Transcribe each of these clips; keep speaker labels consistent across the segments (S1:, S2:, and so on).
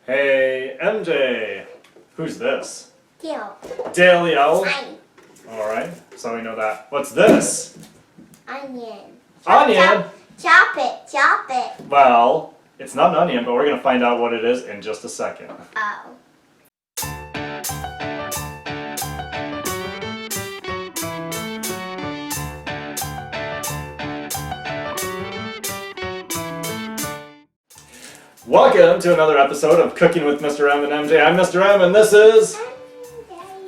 S1: Hey, MJ. Who's this?
S2: Dale.
S1: Dale the owl?
S2: Fine.
S1: Alright, so we know that. What's this?
S2: Onion.
S1: Onion?
S2: Chop it. Chop it.
S1: Well, it's not an onion, but we're going to find out what it is in just a second.
S2: Oh.
S1: Welcome to another episode of Cooking with Mr. M and MJ. I'm Mr. M and this is...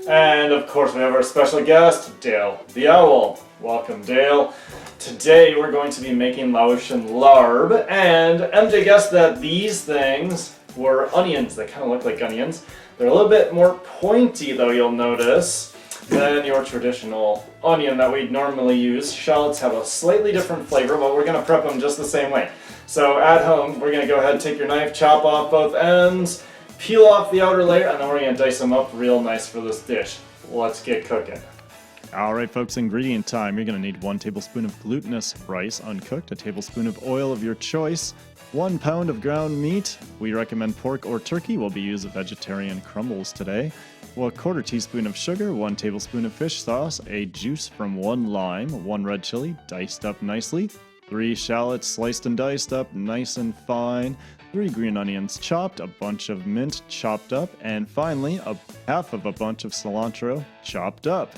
S1: And of course we have our special guest, Dale the Owl. Welcome, Dale. Today we're going to be making Laotian larb, and MJ guessed that these things were onions. They kind of look like onions. They're a little bit more pointy, though, you'll notice, than your traditional onion that we normally use. Shallots have a slightly different flavor, but we're going to prep them just the same way. So at home, we're going to go ahead and take your knife, chop off both ends, peel off the outer layer, and then we're going to dice them up real nice for this dish. Let's get cooking. Alright folks, ingredient time. You're going to need 1 tablespoon of glutinous rice uncooked, a tablespoon of oil of your choice, 1 pound of ground meat. We recommend pork or turkey. We'll be using vegetarian crumbles today. 1/4 teaspoon of sugar, 1 tablespoon of fish sauce, a juice from 1 lime, 1 red chili diced up nicely, 3 shallots sliced and diced up nice and fine, 3 green onions chopped, a bunch of mint chopped up, and finally half of a bunch of cilantro chopped up.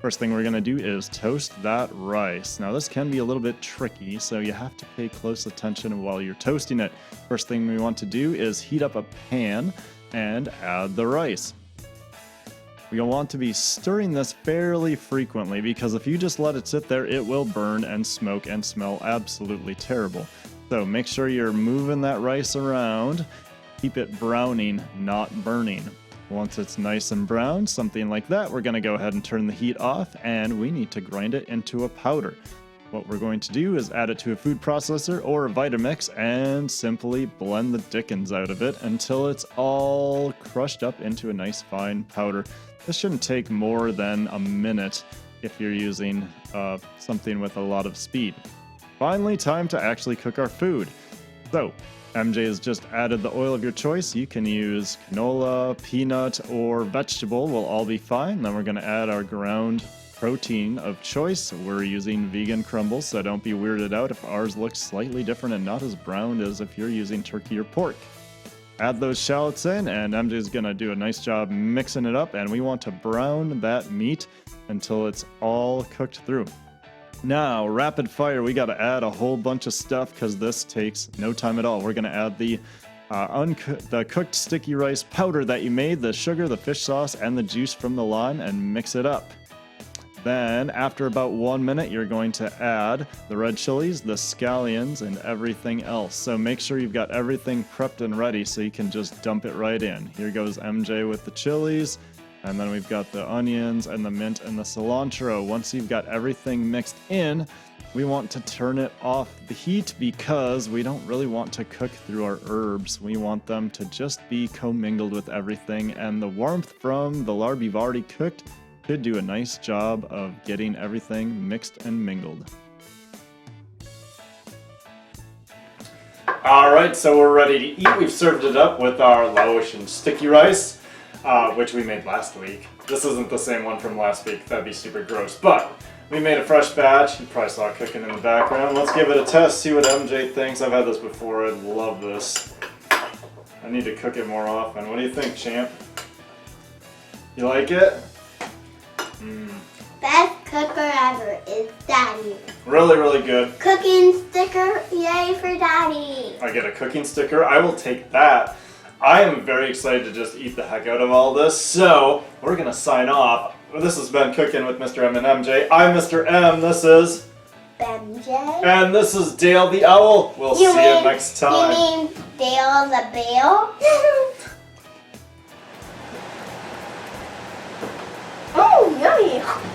S1: First thing we're going to do is toast that rice. Now this can be a little bit tricky, so you have to pay close attention while you're toasting it. First thing we want to do is heat up a pan and add the rice. You'll want to be stirring this fairly frequently because if you just let it sit there, it will burn and smoke and smell absolutely terrible. So make sure you're moving that rice around. Keep it browning, not burning. Once it's nice and brown, something like that, we're going to go ahead and turn the heat off, and we need to grind it into a powder. What we're going to do is add it to a food processor or a Vitamix and simply blend the dickens out of it until it's all crushed up into a nice fine powder. This shouldn't take more than a minute if you're using something with a lot of speed. Finally, time to actually cook our food. So, MJ has just added the oil of your choice. You can use canola, peanut, or vegetable will all be fine. Then we're going to add our ground protein of choice. We're using vegan crumbles, so don't be weirded out if ours looks slightly different and not as brown as if you're using turkey or pork. Add those shallots in, and MJ's going to do a nice job mixing it up, and we want to brown that meat until it's all cooked through. Now, rapid fire, we got to add a whole bunch of stuff because this takes no time at all. We're going to add the cooked sticky rice powder that you made, the sugar, the fish sauce, and the juice from the lime, and mix it up. Then, after about 1 minute, you're going to add the red chilies, the scallions, and everything else. So make sure you've got everything prepped and ready so you can just dump it right in. Here goes MJ with the chilies, and then we've got the onions and the mint and the cilantro. Once you've got everything mixed in, we want to turn it off the heat because we don't really want to cook through our herbs. We want them to just be commingled with everything, and the warmth from the larb you've already cooked should do a nice job of getting everything mixed and mingled. Alright, so we're ready to eat. We've served it up with our Laotian sticky rice, which we made last week. This isn't the same one from last week, that'd be super gross, but we made a fresh batch. You probably saw it cooking in the background. Let's give it a test, see what MJ thinks. I've had this before, I love this. I need to cook it more often. What do you think, champ? You like it?
S2: Best cooker ever is Daddy.
S1: Really, really good.
S2: Cooking sticker, yay for Daddy.
S1: I get a cooking sticker. I will take that. I am very excited to just eat the heck out of all this. So, we're going to sign off. This has been Cooking with Mr. M and MJ. I'm Mr. M. This is...
S2: MJ.
S1: And this is Dale the Owl. We'll see you next time.
S2: You mean Dale the Bale? Oh, yummy.